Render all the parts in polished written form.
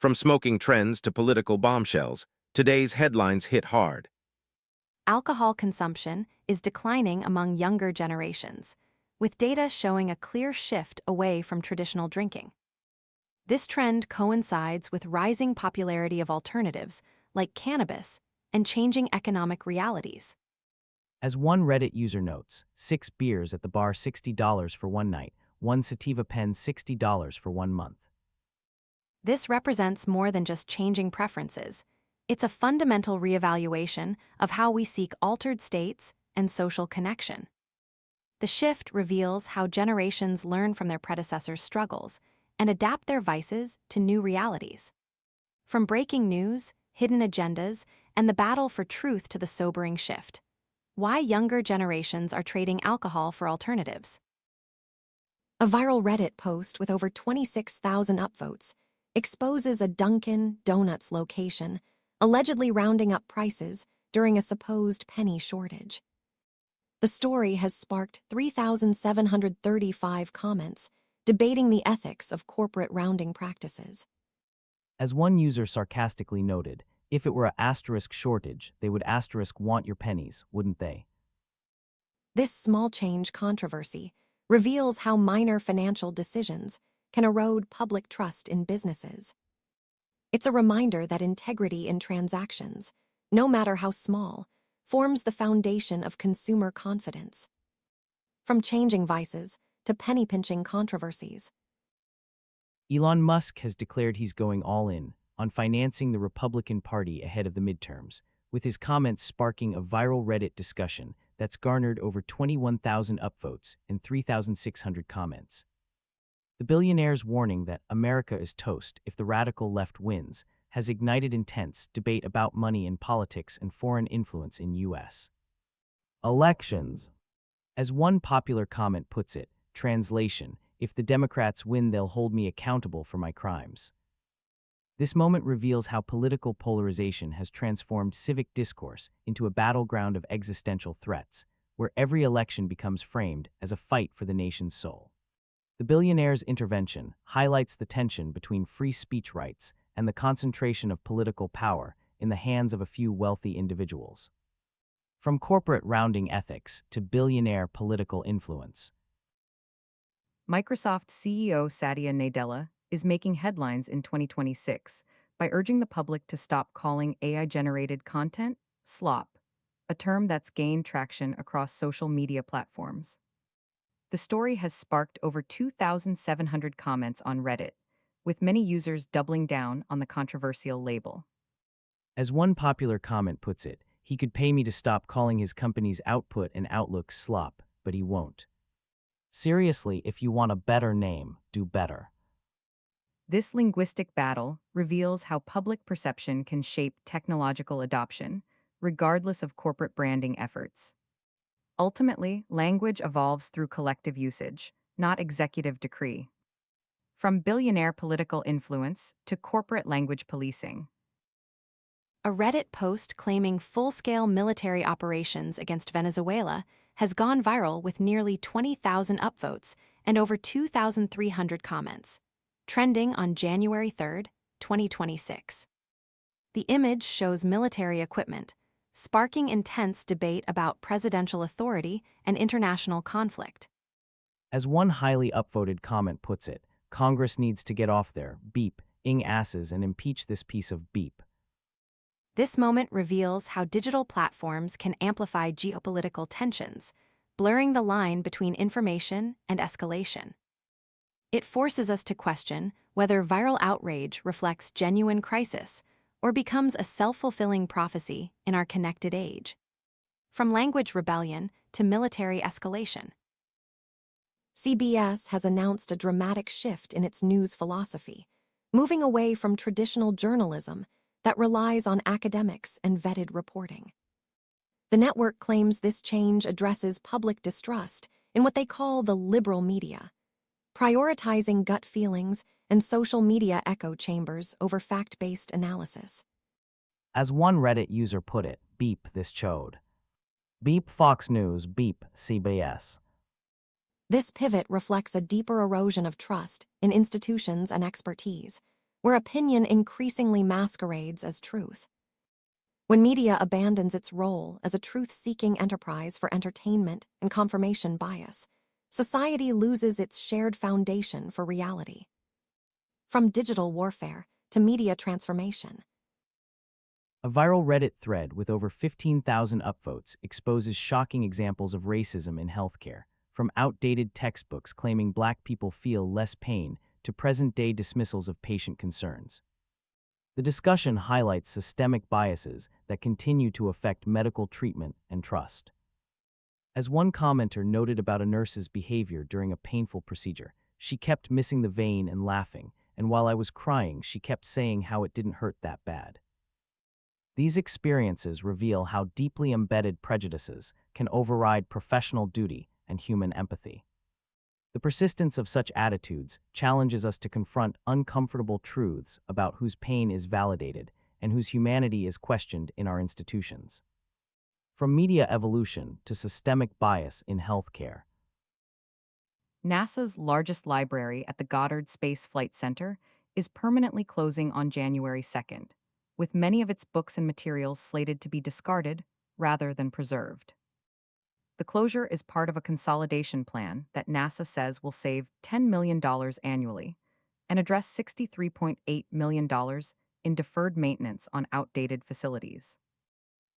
From smoking trends to political bombshells, today's headlines hit hard. Alcohol consumption is declining among younger generations, with data showing a clear shift away from traditional drinking. This trend coincides with rising popularity of alternatives like cannabis and changing economic realities. As one Reddit user notes, 6 beers at the bar $60 for one night, one sativa pen $60 for 1 month. This represents more than just changing preferences. It's a fundamental reevaluation of how we seek altered states and social connection. The shift reveals how generations learn from their predecessors' struggles and adapt their vices to new realities. From breaking news, hidden agendas, and the battle for truth to the sobering shift. Why younger generations are trading alcohol for alternatives. A viral Reddit post with over 26,000 upvotes exposes a Dunkin' Donuts location allegedly rounding up prices during a supposed penny shortage. The story has sparked 3,735 comments debating the ethics of corporate rounding practices. As one user sarcastically noted, if it were a asterisk shortage, they would asterisk want your pennies, wouldn't they? This small change controversy reveals how minor financial decisions can erode public trust in businesses. It's a reminder that integrity in transactions, no matter how small, forms the foundation of consumer confidence. From changing vices to penny-pinching controversies. Elon Musk has declared he's going all in on financing the Republican Party ahead of the midterms, with his comments sparking a viral Reddit discussion that's garnered over 21,000 upvotes and 3,600 comments. The billionaire's warning that America is toast if the radical left wins has ignited intense debate about money in politics and foreign influence in U.S. elections. As one popular comment puts it, translation, if the Democrats win, they'll hold me accountable for my crimes. This moment reveals how political polarization has transformed civic discourse into a battleground of existential threats, where every election becomes framed as a fight for the nation's soul. The billionaire's intervention highlights the tension between free speech rights and the concentration of political power in the hands of a few wealthy individuals. From corporate rounding ethics to billionaire political influence. Microsoft CEO Satya Nadella is making headlines in 2026 by urging the public to stop calling AI-generated content slop, a term that's gained traction across social media platforms. The story has sparked over 2,700 comments on Reddit, with many users doubling down on the controversial label. As one popular comment puts it, he could pay me to stop calling his company's output and outlook slop, but he won't. Seriously, if you want a better name, do better. This linguistic battle reveals how public perception can shape technological adoption, regardless of corporate branding efforts. Ultimately, language evolves through collective usage, not executive decree. From billionaire political influence to corporate language policing. A Reddit post claiming full-scale military operations against Venezuela has gone viral with nearly 20,000 upvotes and over 2,300 comments, trending on January 3, 2026. The image shows military equipment, sparking intense debate about presidential authority and international conflict. As one highly upvoted comment puts it, Congress needs to get off their beep-ing asses and impeach this piece of beep. This moment reveals how digital platforms can amplify geopolitical tensions, blurring the line between information and escalation. It forces us to question whether viral outrage reflects genuine crisis or becomes a self-fulfilling prophecy in our connected age. From language rebellion to military escalation. CBS has announced a dramatic shift in its news philosophy, moving away from traditional journalism that relies on academics and vetted reporting. The network claims this change addresses public distrust in what they call the liberal media, prioritizing gut feelings and social media echo chambers over fact-based analysis. As one Reddit user put it, beep this chode. Beep Fox News, beep CBS. This pivot reflects a deeper erosion of trust in institutions and expertise, where opinion increasingly masquerades as truth. When media abandons its role as a truth-seeking enterprise for entertainment and confirmation bias, society loses its shared foundation for reality. From digital warfare to media transformation, A viral Reddit thread with over 15,000 upvotes exposes shocking examples of racism in healthcare, from outdated textbooks claiming Black people feel less pain to present-day dismissals of patient concerns. The discussion highlights systemic biases that continue to affect medical treatment and trust. As one commenter noted about a nurse's behavior during a painful procedure, she kept missing the vein and laughing, and while I was crying, she kept saying how it didn't hurt that bad. These experiences reveal how deeply embedded prejudices can override professional duty and human empathy. The persistence of such attitudes challenges us to confront uncomfortable truths about whose pain is validated and whose humanity is questioned in our institutions. From media evolution to systemic bias in healthcare. NASA's largest library at the Goddard Space Flight Center is permanently closing on January 2nd, with many of its books and materials slated to be discarded rather than preserved. The closure is part of a consolidation plan that NASA says will save $10 million annually and address $63.8 million in deferred maintenance on outdated facilities.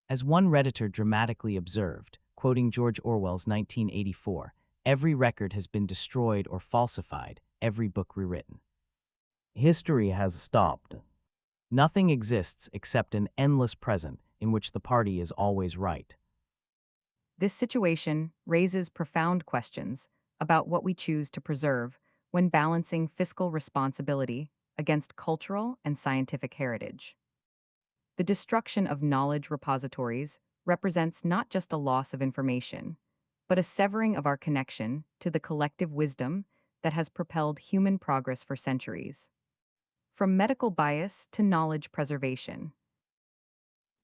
As one Redditor dramatically observed, quoting George Orwell's 1984, every record has been destroyed or falsified, every book rewritten. History has stopped. Nothing exists except an endless present in which the party is always right. This situation raises profound questions about what we choose to preserve when balancing fiscal responsibility against cultural and scientific heritage. The destruction of knowledge repositories represents not just a loss of information, but a severing of our connection to the collective wisdom that has propelled human progress for centuries. From medical bias to knowledge preservation.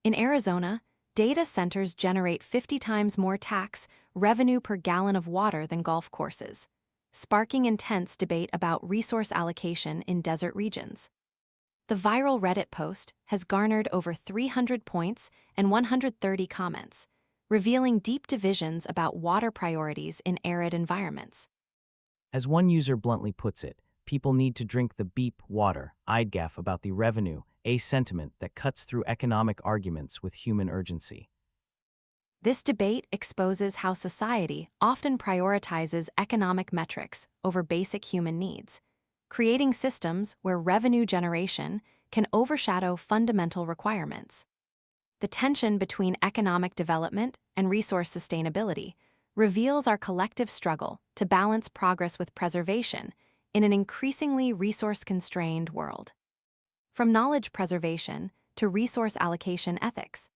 in Arizona, data centers generate 50 times more tax revenue per gallon of water than golf courses, sparking intense debate about resource allocation in desert regions. The viral Reddit post has garnered over 300 points and 130 comments, revealing deep divisions about water priorities in arid environments. As one user bluntly puts it, people need to drink the beep water, IDGAF about the revenue, a sentiment that cuts through economic arguments with human urgency. This debate exposes how society often prioritizes economic metrics over basic human needs, creating systems where revenue generation can overshadow fundamental requirements. The tension between economic development and resource sustainability reveals our collective struggle to balance progress with preservation in an increasingly resource-constrained world. From knowledge preservation to resource allocation ethics.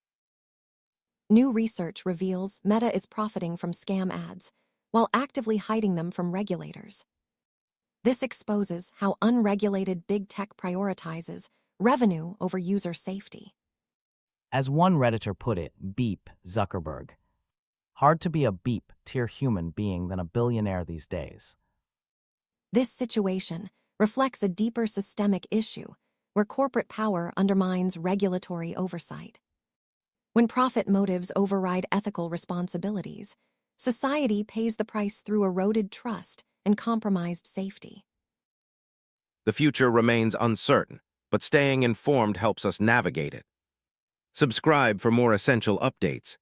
New research reveals Meta is profiting from scam ads while actively hiding them from regulators. This exposes how unregulated big tech prioritizes revenue over user safety. As one Redditor put it, beep Zuckerberg. Hard to be a beep-tier human being than a billionaire these days. This situation reflects a deeper systemic issue where corporate power undermines regulatory oversight. When profit motives override ethical responsibilities, society pays the price through eroded trust and compromised safety. The future remains uncertain, but staying informed helps us navigate it. Subscribe for more essential updates